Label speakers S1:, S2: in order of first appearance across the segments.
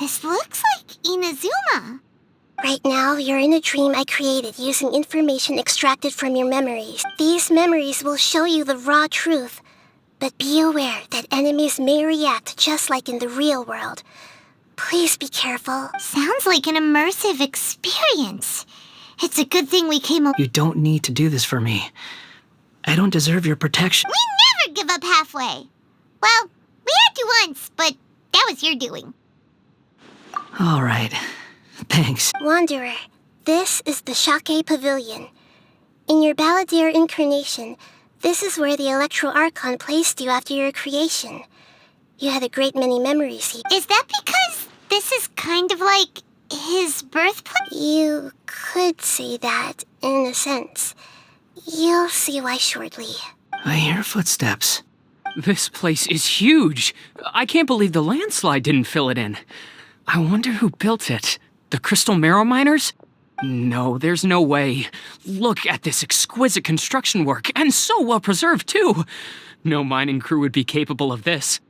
S1: This looks like Inazuma.
S2: Right now, you're in a dream I created using information extracted from your memories. These memories will show you the raw truth. But be aware that enemies may react just like in the real world. Please be careful.
S1: Sounds like an immersive experience. It's a good thing we came
S3: You don't need to do this for me. I don't deserve your protection.
S1: We never give up halfway. Well, we had to once, but that was your doing.
S3: All right. Thanks.
S2: Wanderer, this is the Shake Pavilion. In your Balladeer incarnation, this is where the Electro Archon placed you after your creation. You had a great many memories here.
S1: Is that because this is kind of like his birthplace?
S2: You could say that, in a sense. You'll see why shortly.
S3: I hear footsteps.
S4: This place is huge. I can't believe the landslide didn't fill it in. I wonder who built it. The Crystal Marrow Miners? No, there's no way. Look at this exquisite construction work, and so well preserved, too. No mining crew would be capable of this.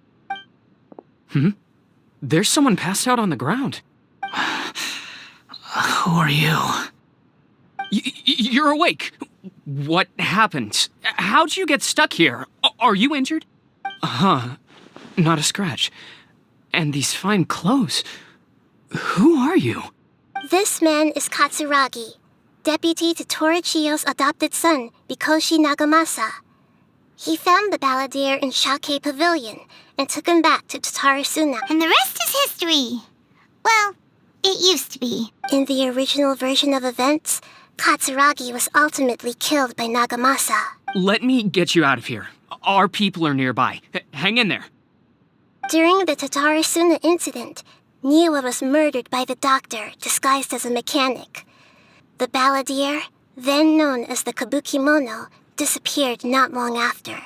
S4: There's someone passed out on the ground.
S3: Who are you?
S4: You're awake. What happened? How'd you get stuck here? Are you injured? Not a scratch. And these fine clothes. Who are you?
S2: This man is Katsuragi, deputy to Torichiyo's adopted son, Mikoshi Nagamasa. He found the Balladeer in Shake Pavilion and took him back to Tatarasuna.
S1: And the rest is history. Well, it used to be.
S2: In the original version of events, Katsuragi was ultimately killed by Nagamasa.
S4: Let me get you out of here. Our people are nearby. Hang in there.
S2: During the Tatarasuna incident, Niwa was murdered by the doctor disguised as a mechanic. The Balladeer, then known as the Kabukimono, disappeared not long after.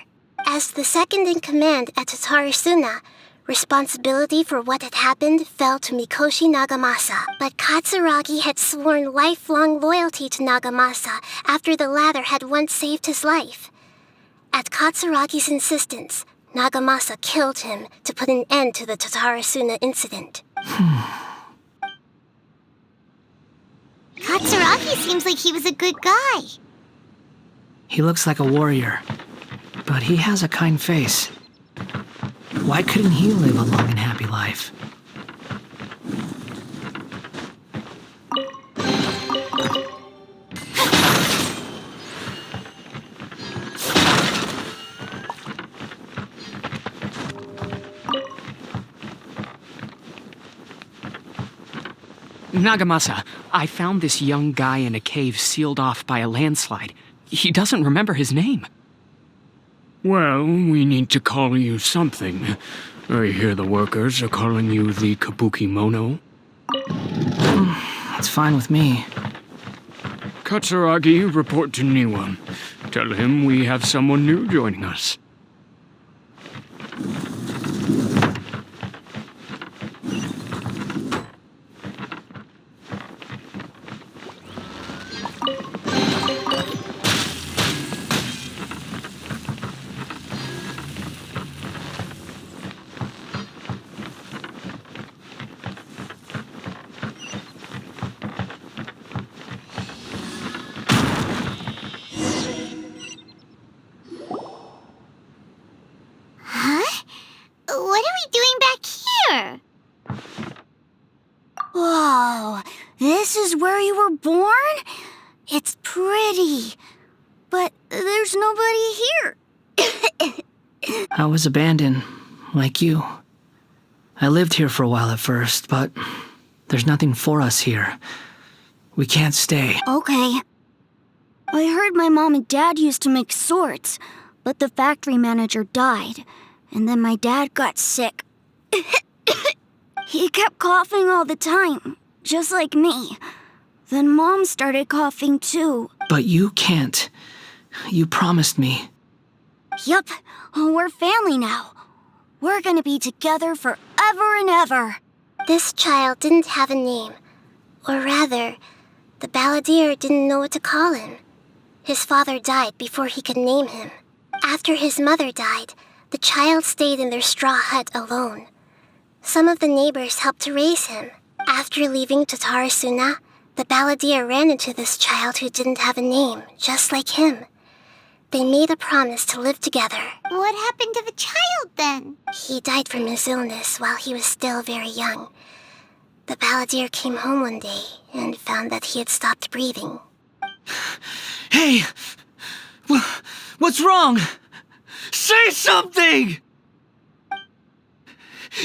S2: As the second in command at Tatarasuna, responsibility for what had happened fell to Mikoshi Nagamasa. But Katsuragi had sworn lifelong loyalty to Nagamasa after the latter had once saved his life. At Katsuragi's insistence, Nagamasa killed him to put an end to the Tatarasuna incident.
S1: Katsuragi seems like he was a good guy.
S3: He looks like a warrior, but he has a kind face. Why couldn't he live a long and happy life?
S4: Nagamasa, I found this young guy in a cave sealed off by a landslide. He doesn't remember his name.
S5: Well, we need to call you something. I hear the workers are calling you the Kabukimono.
S3: That's fine with me.
S5: Katsuragi, report to Niwa. Tell him we have someone new joining us.
S1: What are we doing back here? Whoa, this is where you were born? It's pretty, but there's nobody here.
S3: I was abandoned, like you. I lived here for a while at first, but there's nothing for us here. We can't stay.
S1: Okay. I heard my mom and dad used to make swords, but the factory manager died, and then my dad got sick. He kept coughing all the time, just like me. Then Mom started coughing too.
S3: But you can't. You promised me.
S1: Yup, we're family now. We're gonna be together forever and ever.
S2: This child didn't have a name. Or rather, the Balladeer didn't know what to call him. His father died before he could name him. After his mother died, the child stayed in their straw hut alone. Some of the neighbors helped to raise him. After leaving Tatarasuna, the balladeer ran into this child who didn't have a name, just like him. They made a promise to live together.
S6: What happened to the child then?
S2: He died from his illness while he was still very young. The balladeer came home one day and found that he had stopped breathing.
S3: Hey! What's wrong? Say something!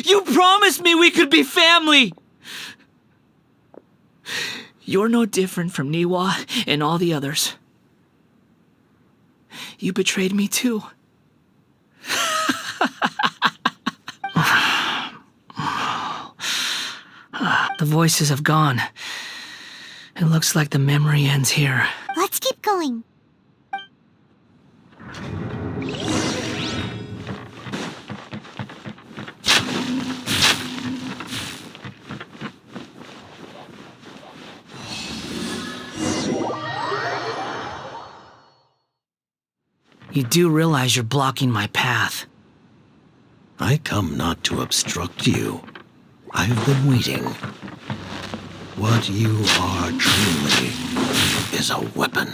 S3: You promised me we could be family! You're no different from Niwa and all the others. You betrayed me too. The voices have gone. It looks like the memory ends here.
S6: Let's keep going.
S3: You do realize you're blocking my path.
S7: I come not to obstruct you. I've been waiting. What you are truly is a weapon,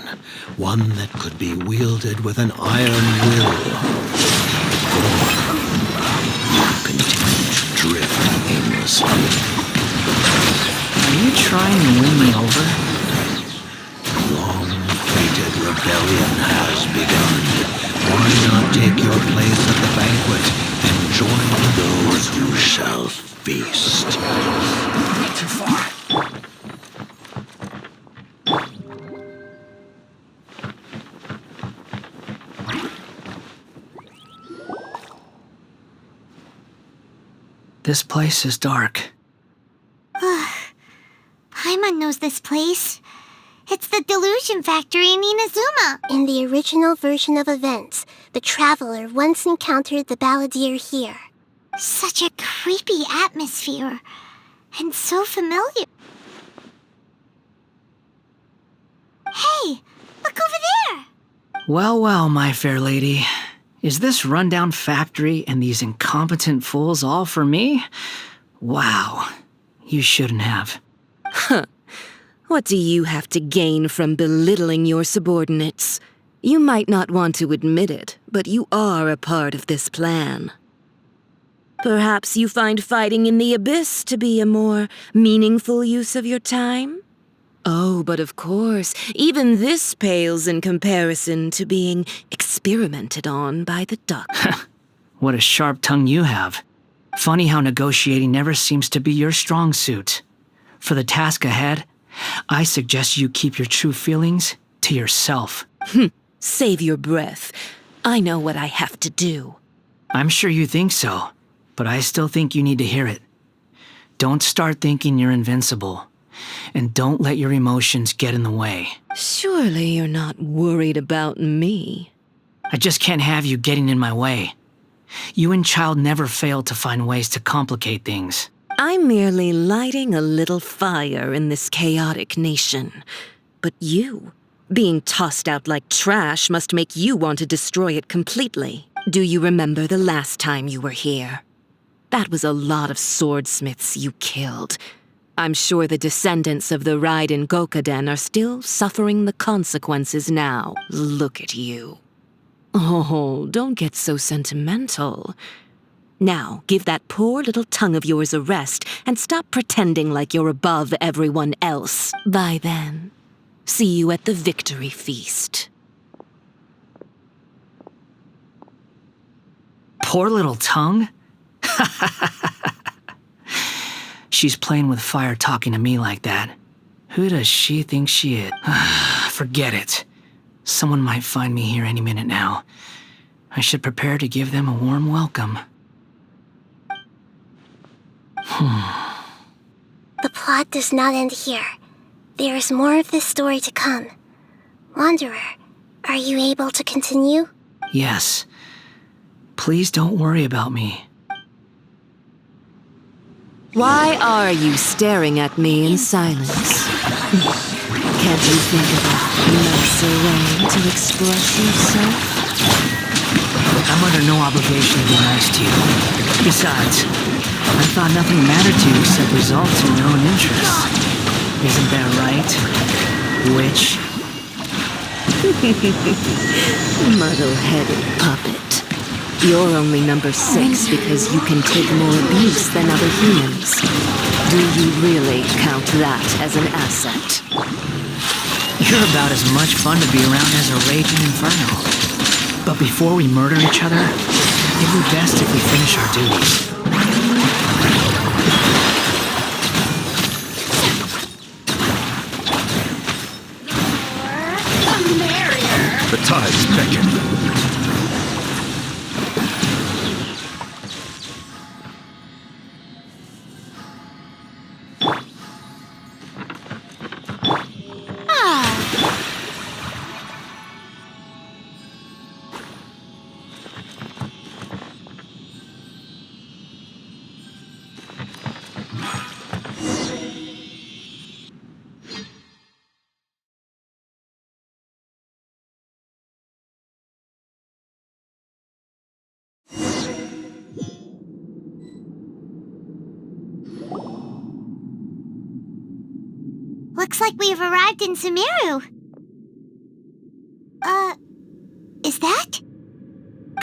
S7: one that could be wielded with an iron will. Or you continue to drift aimlessly.
S3: Are you trying to win me over?
S7: Long-fated rebellion has begun. Why not take your place at the banquet and join those who shall feast?
S3: Not too far. This place is dark.
S6: Paimon knows this place. It's the delusion factory in Inazuma.
S2: In the original version of events, the traveler once encountered the balladeer here.
S6: Such a creepy atmosphere. And so familiar. Hey, look over there!
S3: Well, well, my fair lady. Is this rundown factory and these incompetent fools all for me? Wow. You shouldn't have.
S8: What do you have to gain from belittling your subordinates? You might not want to admit it, but you are a part of this plan. Perhaps you find fighting in the abyss to be a more meaningful use of your time? Oh, but of course, even this pales in comparison to being experimented on by the duck.
S3: What a sharp tongue you have. Funny how negotiating never seems to be your strong suit. For the task ahead, I suggest you keep your true feelings to yourself.
S8: Save your breath. I know what I have to do.
S3: I'm sure you think so, but I still think you need to hear it. Don't start thinking you're invincible, and don't let your emotions get in the way.
S8: Surely you're not worried about me.
S3: I just can't have you getting in my way. You and Child never fail to find ways to complicate things.
S8: I'm merely lighting a little fire in this chaotic nation. But you, being tossed out like trash, must make you want to destroy it completely. Do you remember the last time you were here? That was a lot of swordsmiths you killed. I'm sure the descendants of the Raiden Gokaden are still suffering the consequences now. Look at you. Oh, don't get so sentimental. Now, give that poor little tongue of yours a rest and stop pretending like you're above everyone else. Bye then. See you at the victory feast.
S3: Poor little tongue? She's playing with fire talking to me like that. Who does she think she is? Forget it. Someone might find me here any minute now. I should prepare to give them a warm welcome.
S2: The plot does not end here. There is more of this story to come. Wanderer, are you able to continue?
S3: Yes. Please don't worry about me.
S8: Why are you staring at me in silence? Can't you think of a nicer way to express yourself?
S3: I'm under no obligation to be nice to you. Besides, I thought nothing mattered to you except results and your own interests. Isn't that right, witch?
S8: Muddle-headed puppet. You're only number 6 because you can take more abuse than other humans. Do you really count that as an asset?
S3: You're about as much fun to be around as a raging inferno. But before we murder each other, it would be best if we finish our duties.
S9: The tides beckon.
S6: Looks like we've arrived in Sumeru. Is that?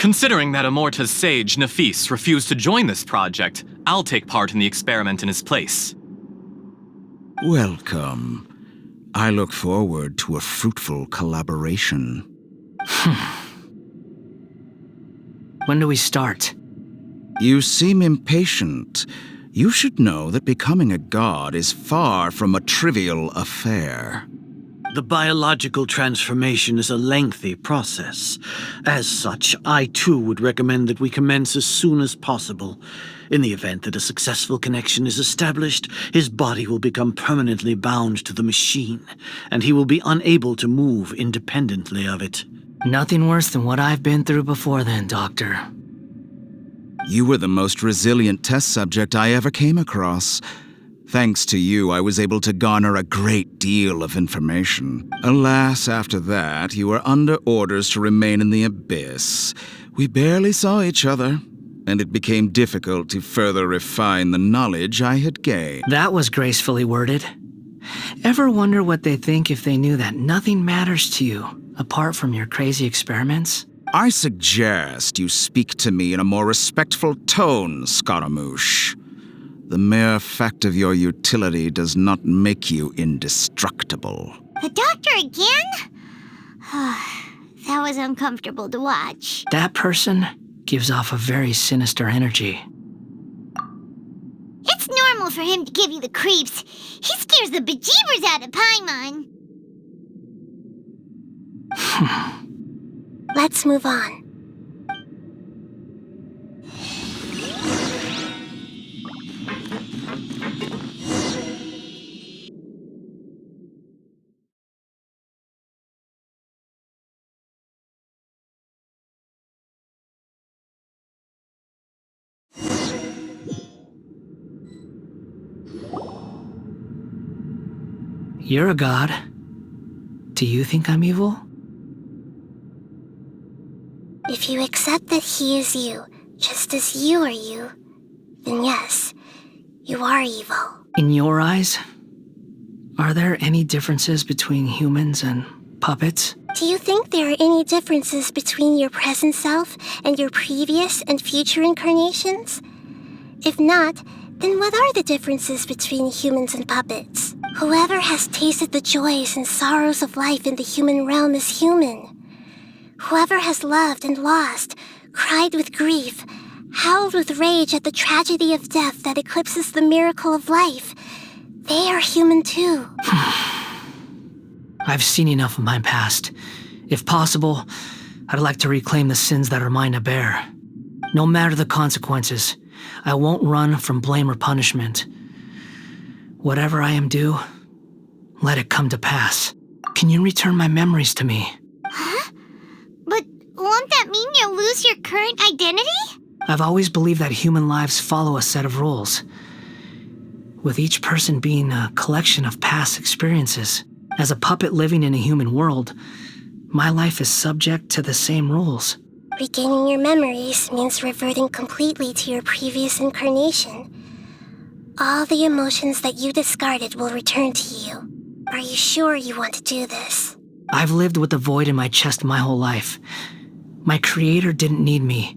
S10: Considering that Amorta's sage, Nafis, refused to join this project, I'll take part in the experiment in his place.
S9: Welcome. I look forward to a fruitful collaboration.
S3: When do we start?
S9: You seem impatient. You should know that becoming a god is far from a trivial affair.
S11: The biological transformation is a lengthy process. As such, I too would recommend that we commence as soon as possible. In the event that a successful connection is established, his body will become permanently bound to the machine, and he will be unable to move independently of it.
S3: Nothing worse than what I've been through before then, Doctor.
S9: You were the most resilient test subject I ever came across. Thanks to you, I was able to garner a great deal of information. Alas, after that, you were under orders to remain in the abyss. We barely saw each other, and it became difficult to further refine the knowledge I had gained.
S3: That was gracefully worded. Ever wonder what they'd think if they knew that nothing matters to you, apart from your crazy experiments?
S9: I suggest you speak to me in a more respectful tone, Scaramouche. The mere fact of your utility does not make you indestructible.
S6: The doctor again? That was uncomfortable to watch.
S3: That person gives off a very sinister energy.
S6: It's normal for him to give you the creeps. He scares the bejeebers out of Paimon.
S2: Let's move on.
S3: You're a god. Do you think I'm evil?
S2: If you accept that he is you, just as you are you, then yes, you are evil.
S3: In your eyes, are there any differences between humans and puppets?
S2: Do you think there are any differences between your present self and your previous and future incarnations? If not, then what are the differences between humans and puppets? Whoever has tasted the joys and sorrows of life in the human realm is human. Whoever has loved and lost, cried with grief, howled with rage at the tragedy of death that eclipses the miracle of life, they are human too.
S3: I've seen enough of my past. If possible, I'd like to reclaim the sins that are mine to bear. No matter the consequences, I won't run from blame or punishment. Whatever I am due, let it come to pass. Can you return my memories to me?
S6: Huh? But won't that mean you'll lose your current identity?
S3: I've always believed that human lives follow a set of rules, with each person being a collection of past experiences. As a puppet living in a human world, my life is subject to the same rules.
S2: Regaining your memories means reverting completely to your previous incarnation. All the emotions that you discarded will return to you. Are you sure you want to do this?
S3: I've lived with the void in my chest my whole life. My creator didn't need me.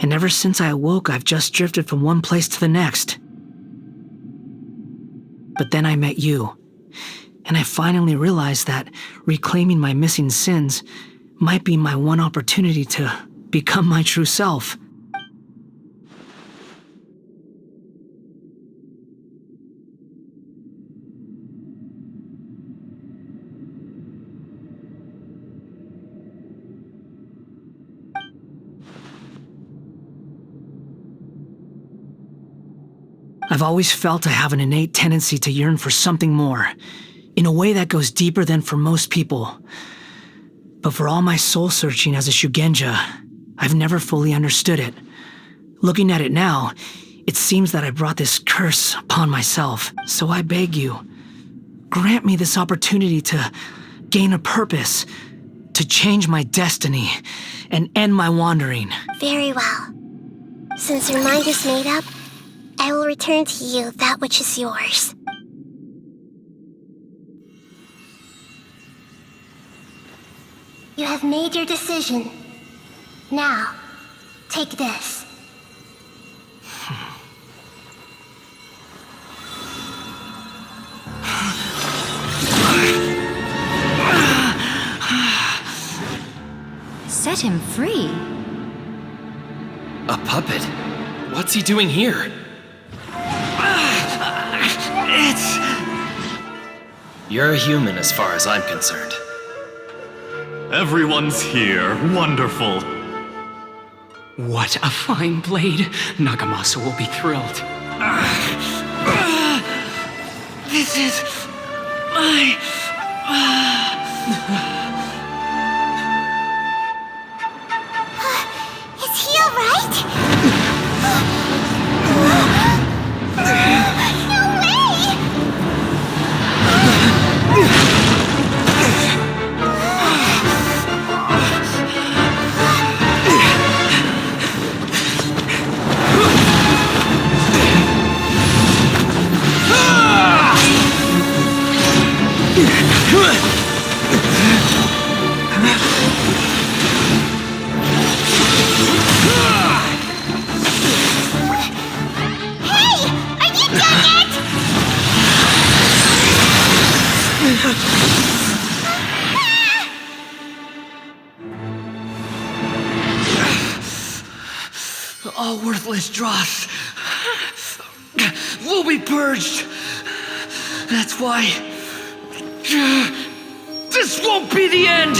S3: And ever since I awoke, I've just drifted from one place to the next. But then I met you, and I finally realized that reclaiming my missing sins might be my one opportunity to become my true self. I've always felt I have an innate tendency to yearn for something more, in a way that goes deeper than for most people. But for all my soul-searching as a Shugenja, I've never fully understood it. Looking at it now, it seems that I brought this curse upon myself. So I beg you, grant me this opportunity to gain a purpose, to change my destiny, and end my wandering.
S2: Very well. Since your mind is made up, I will return to you that which is yours. You have made your decision. Now, take this.
S12: Set him free?
S13: A puppet? What's he doing here? You're a human as far as I'm concerned.
S10: Everyone's here. Wonderful.
S4: What a fine blade. Nagamasa will be thrilled.
S3: This is my...
S6: Is he alright? No way!
S3: All worthless dross will be purged. That's why this won't be the end.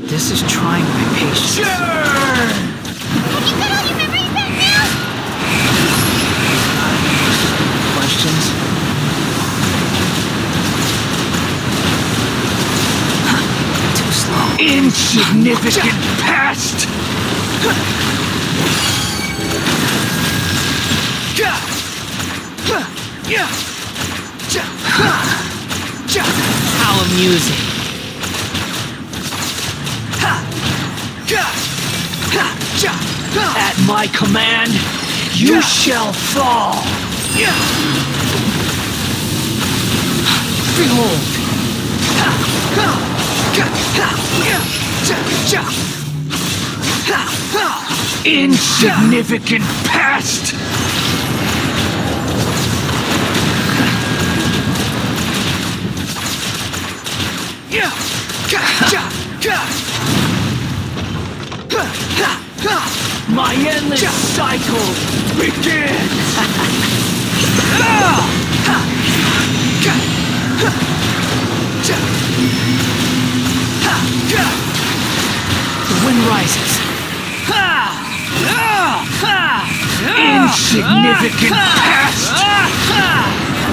S3: This is trying my patience.
S6: Have you got all your memories back now?
S3: Questions? Too slow.
S5: Insignificant past!
S3: How amusing. At my command, you shall fall. Behold.
S5: Insignificant past!
S3: My endless cycle begins! The wind rises. Insignificant past!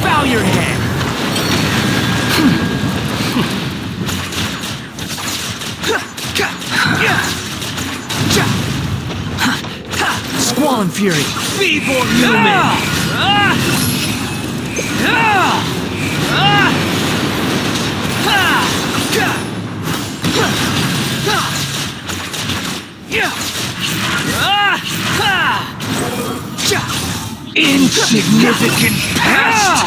S3: Bow your head! Squall and fury! Feeble human! Insignificant pest!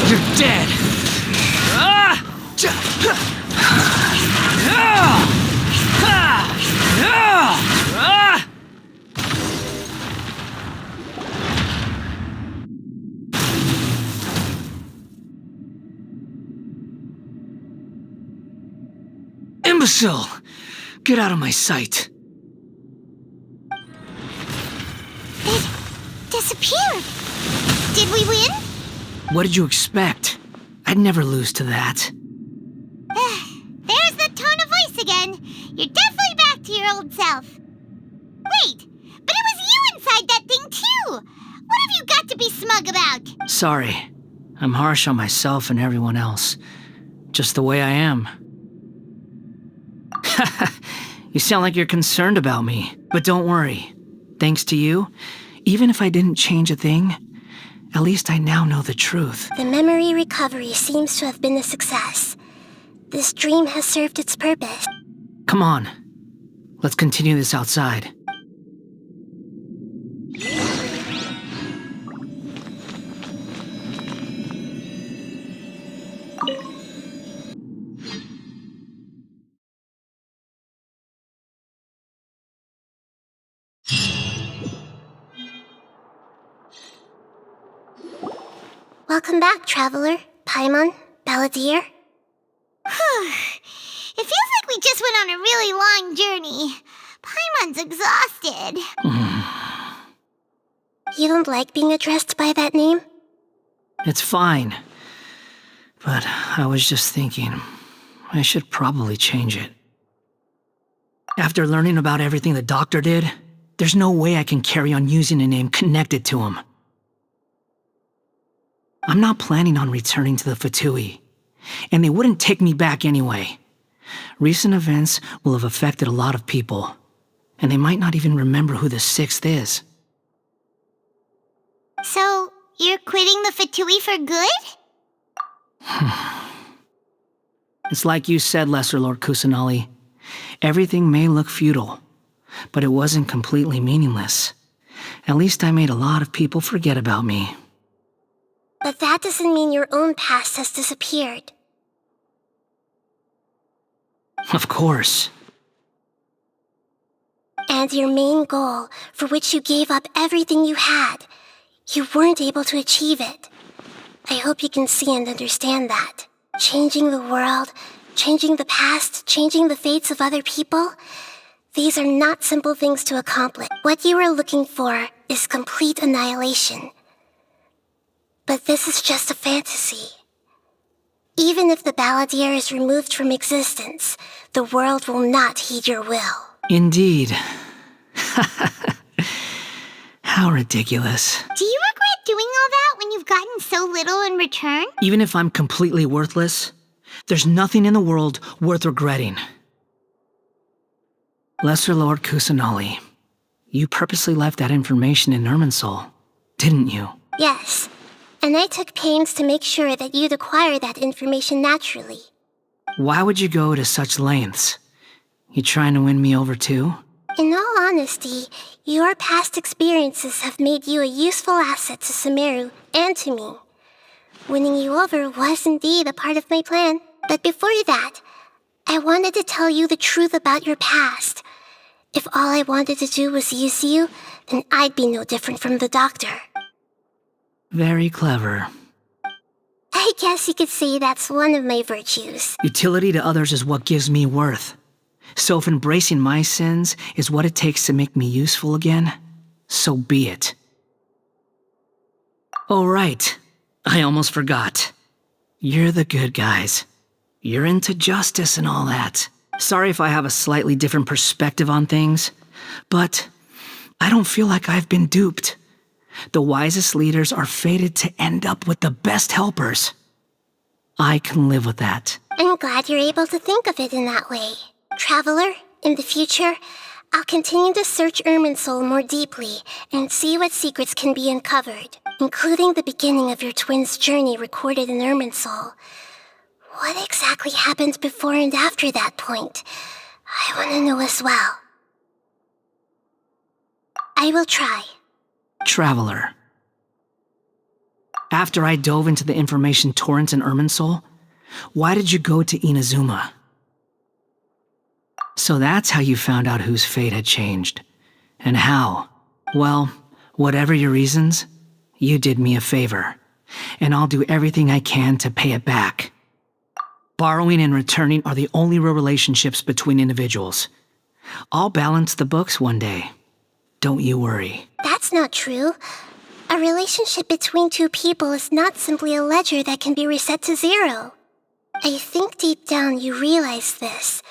S3: You're dead! Imbecile! Get out of my sight!
S6: It disappeared. Did we win?
S3: What did you expect? I'd never lose to that.
S6: There's the tone of voice again. You're definitely back to your old self. Wait, but it was you inside that thing too! What have you got to be smug about?
S3: Sorry. I'm harsh on myself and everyone else. Just the way I am. You sound like you're concerned about me. But don't worry. Thanks to you, even if I didn't change a thing, at least I now know the truth.
S2: The memory recovery seems to have been a success. This dream has served its purpose.
S3: Come on. Let's continue this outside.
S2: Welcome back, traveler. Paimon, Balladeer.
S6: It feels like we just went on a really long journey. Paimon's exhausted.
S2: You don't like being addressed by that name?
S3: It's fine. But I was just thinking, I should probably change it. After learning about everything the doctor did, there's no way I can carry on using a name connected to him. I'm not planning on returning to the Fatui, and they wouldn't take me back anyway. Recent events will have affected a lot of people, and they might not even remember who the Sixth is.
S6: So, you're quitting the Fatui for good?
S3: It's like you said, Lesser Lord Kusanali. Everything may look futile, but it wasn't completely meaningless. At least I made a lot of people forget about me.
S2: But that doesn't mean your own past has disappeared.
S3: Of course.
S2: And your main goal, for which you gave up everything you had, you weren't able to achieve it. I hope you can see and understand that. Changing the world, changing the past, changing the fates of other people, these are not simple things to accomplish. What you are looking for is complete annihilation. But this is just a fantasy. Even if the Balladeer is removed from existence, the world will not heed your will.
S3: Indeed. How ridiculous.
S6: Do you regret doing all that when you've gotten so little in return?
S3: Even if I'm completely worthless, there's nothing in the world worth regretting. Lesser Lord Kusanali, you purposely left that information in Irminsul, didn't you?
S2: Yes. And I took pains to make sure that you'd acquire that information naturally.
S3: Why would you go to such lengths? You trying to win me over too?
S2: In all honesty, your past experiences have made you a useful asset to Sumeru and to me. Winning you over was indeed a part of my plan. But before that, I wanted to tell you the truth about your past. If all I wanted to do was use you, then I'd be no different from the doctor.
S3: Very clever.
S2: I guess you could say that's one of my virtues.
S3: Utility to others is what gives me worth. So if embracing my sins is what it takes to make me useful again, so be it. Oh, right. I almost forgot. You're the good guys. You're into justice and all that. Sorry if I have a slightly different perspective on things, but I don't feel like I've been duped. The wisest leaders are fated to end up with the best helpers. I can live with that.
S2: I'm glad you're able to think of it in that way. Traveler, in the future, I'll continue to search Irminsul more deeply and see what secrets can be uncovered, including the beginning of your twins' journey recorded in Irminsul. What exactly happened before and after that point? I want to know as well. I will try.
S3: Traveler. After I dove into the information torrents in Irminsul, why did you go to Inazuma? So that's how you found out whose fate had changed. And how? Well, whatever your reasons, you did me a favor. And I'll do everything I can to pay it back. Borrowing and returning are the only real relationships between individuals. I'll balance the books one day. Don't you worry.
S2: That's not true. A relationship between two people is not simply a ledger that can be reset to zero. I think deep down you realize this.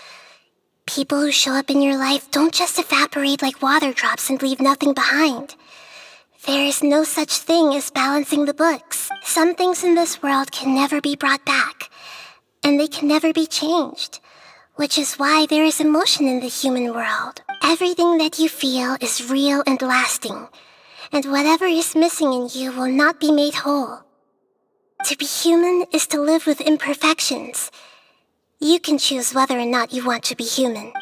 S2: People who show up in your life don't just evaporate like water drops and leave nothing behind. There is no such thing as balancing the books. Some things in this world can never be brought back, and they can never be changed, which is why there is emotion in the human world. Everything that you feel is real and lasting, and whatever is missing in you will not be made whole. To be human is to live with imperfections. You can choose whether or not you want to be human.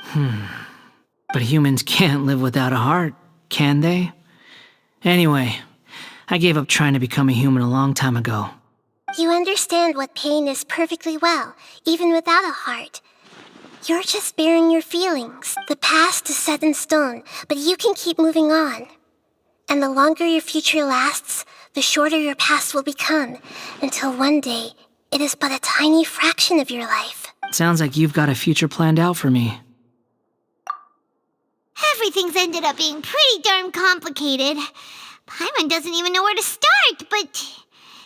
S3: But humans can't live without a heart, can they? Anyway, I gave up trying to become a human a long time ago.
S2: You understand what pain is perfectly well, even without a heart. You're just bearing your feelings. The past is set in stone, but you can keep moving on. And the longer your future lasts, the shorter your past will become, until one day, it is but a tiny fraction of your life.
S3: Sounds like you've got a future planned out for me.
S6: Everything's ended up being pretty darn complicated. Paimon doesn't even know where to start, but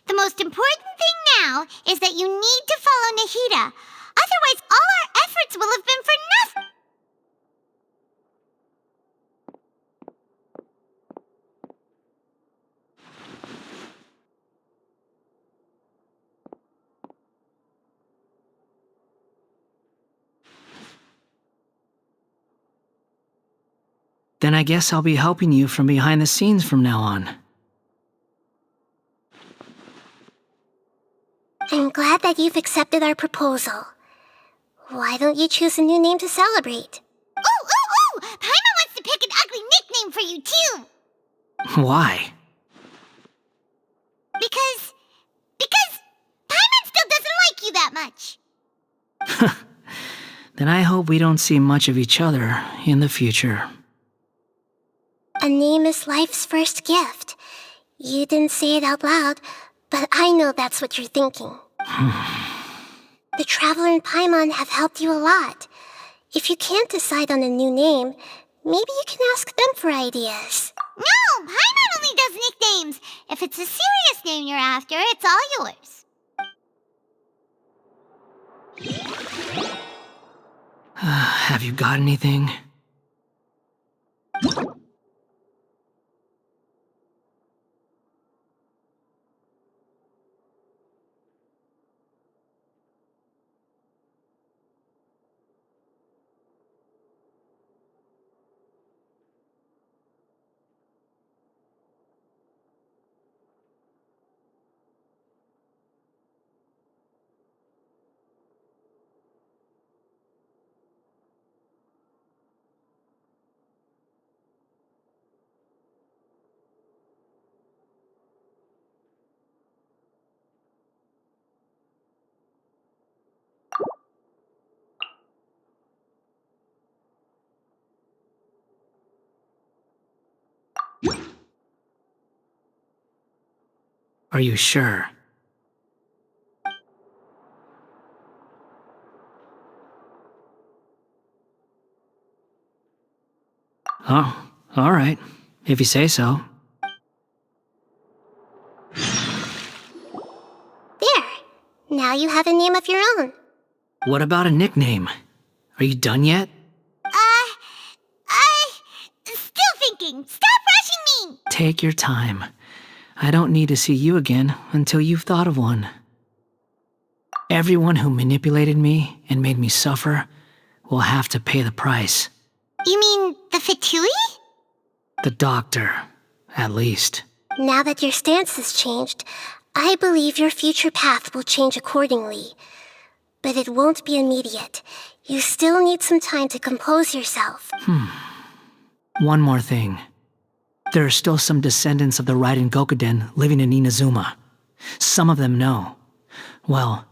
S6: the most important thing now is that you need to follow Nahida. Otherwise, all our efforts will have been for nothing.
S3: Then I guess I'll be helping you from behind the scenes from now on.
S2: I'm glad that you've accepted our proposal. Why don't you choose a new name to celebrate?
S6: Ooh! Paimon wants to pick an ugly nickname for you, too!
S3: Why?
S6: Because Paimon still doesn't like you that much.
S3: Then I hope we don't see much of each other in the future.
S2: A name is life's first gift. You didn't say it out loud, but I know that's what you're thinking. The Traveler and Paimon have helped you a lot. If you can't decide on a new name, maybe you can ask them for ideas.
S6: No! Paimon only does nicknames! If it's a serious name you're after, it's all yours.
S3: Have you got anything? Are you sure? Oh, alright. If you say so.
S2: There. Now you have a name of your own.
S3: What about a nickname? Are you done yet?
S6: Still thinking. Stop rushing me!
S3: Take your time. I don't need to see you again until you've thought of one. Everyone who manipulated me and made me suffer will have to pay the price.
S6: You mean the Fatui?
S3: The doctor, at least.
S2: Now that your stance has changed, I believe your future path will change accordingly. But it won't be immediate. You still need some time to compose yourself.
S3: One more thing. There are still some descendants of the Raiden Gokuden living in Inazuma. Some of them know. Well,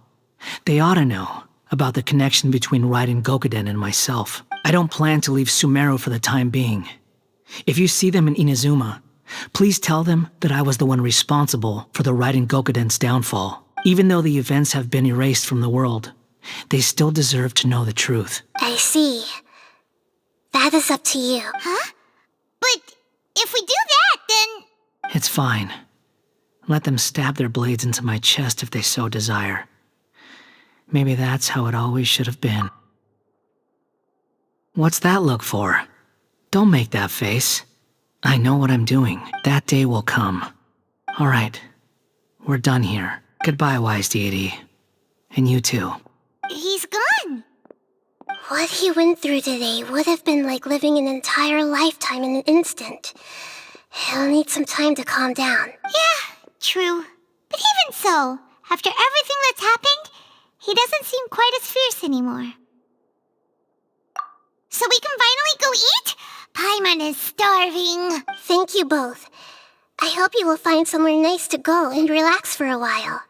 S3: they ought to know about the connection between Raiden Gokuden and myself. I don't plan to leave Sumeru for the time being. If you see them in Inazuma, please tell them that I was the one responsible for the Raiden Gokuden's downfall. Even though the events have been erased from the world, they still deserve to know the truth.
S2: I see. That is up to you.
S6: Huh? But if we do that, then...
S3: It's fine. Let them stab their blades into my chest if they so desire. Maybe that's how it always should have been. What's that look for? Don't make that face. I know what I'm doing. That day will come. Alright. We're done here. Goodbye, wise deity. And you too.
S6: He's gone.
S2: What he went through today would have been like living an entire lifetime in an instant. He'll need some time to calm down.
S6: Yeah, true. But even so, after everything that's happened, he doesn't seem quite as fierce anymore. So we can finally go eat? Paimon is starving.
S2: Thank you both. I hope you will find somewhere nice to go and relax for a while.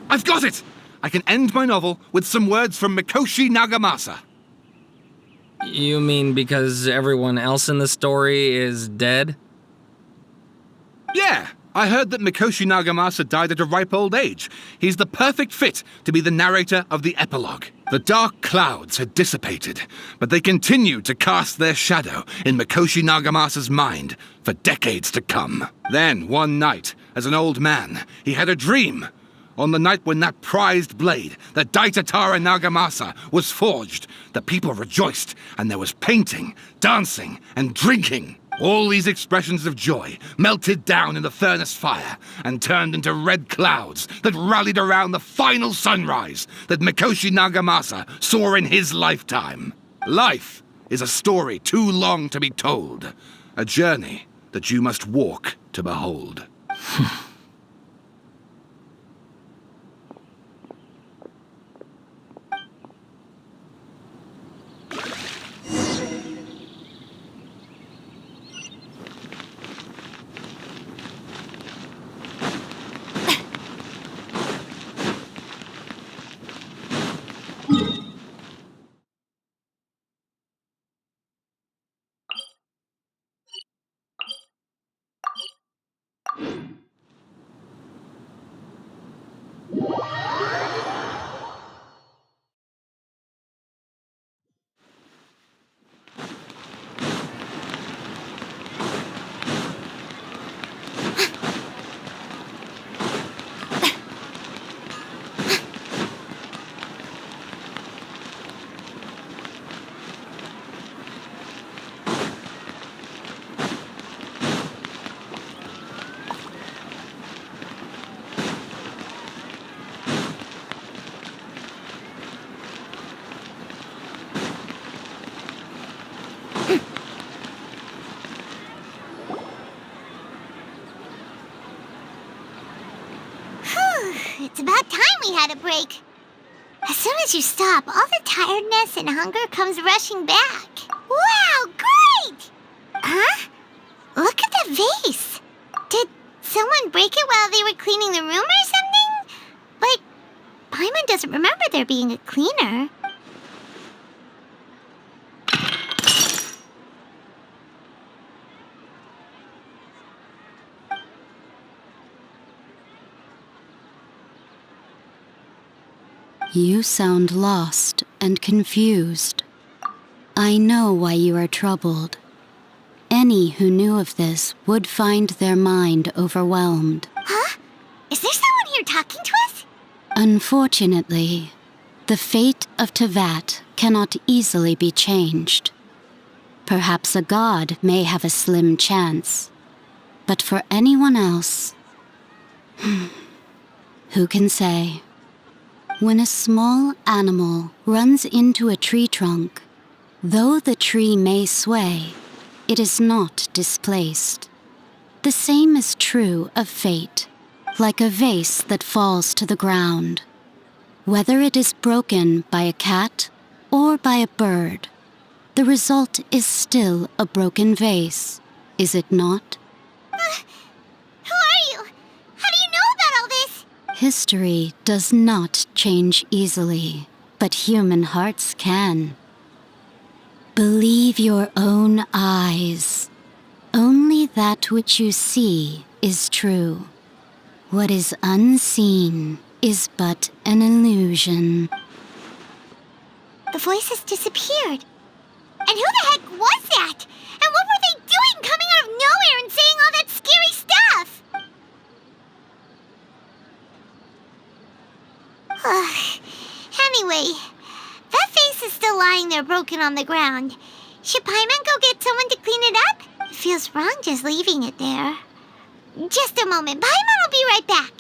S12: I've got it! I can end my novel with some words from Mikoshi Nagamasa.
S14: You mean because everyone else in the story is dead?
S12: Yeah, I heard that Mikoshi Nagamasa died at a ripe old age. He's the perfect fit to be the narrator of the epilogue. The dark clouds had dissipated, but they continued to cast their shadow in Mikoshi Nagamasa's mind for decades to come. Then, one night, as an old man, he had a dream. On the night when that prized blade, the Daitatara Nagamasa, was forged, the people rejoiced, and there was painting, dancing, and drinking. All these expressions of joy melted down in the furnace fire and turned into red clouds that rallied around the final sunrise that Mikoshi Nagamasa saw in his lifetime. Life is a story too long to be told, a journey that you must walk to behold.
S6: It's about time we had a break. As soon as you stop, all the tiredness and hunger comes rushing back. Wow, great! Huh? Look at that vase. Did someone break it while they were cleaning the room or something? But Paimon doesn't remember there being a cleaner.
S15: You sound lost and confused. I know why you are troubled. Any who knew of this would find their mind overwhelmed.
S6: Huh? Is there someone here talking to us?
S15: Unfortunately, the fate of Tevat cannot easily be changed. Perhaps a god may have a slim chance, but for anyone else, who can say? When a small animal runs into a tree trunk, though the tree may sway, it is not displaced. The same is true of fate, like a vase that falls to the ground. Whether it is broken by a cat or by a bird, the result is still a broken vase, is it not?
S6: Who are you? How do you know about all this?
S15: History does not change easily, but human hearts can. Believe your own eyes. Only that which you see is true. What is unseen is but an illusion.
S6: The voice has disappeared. And who the heck was that? And what were they doing coming out of nowhere and saying all that scary stuff? Anyway, that face is still lying there broken on the ground. Should Paimon go get someone to clean it up? It feels wrong just leaving it there. Just a moment. Paimon will be right back.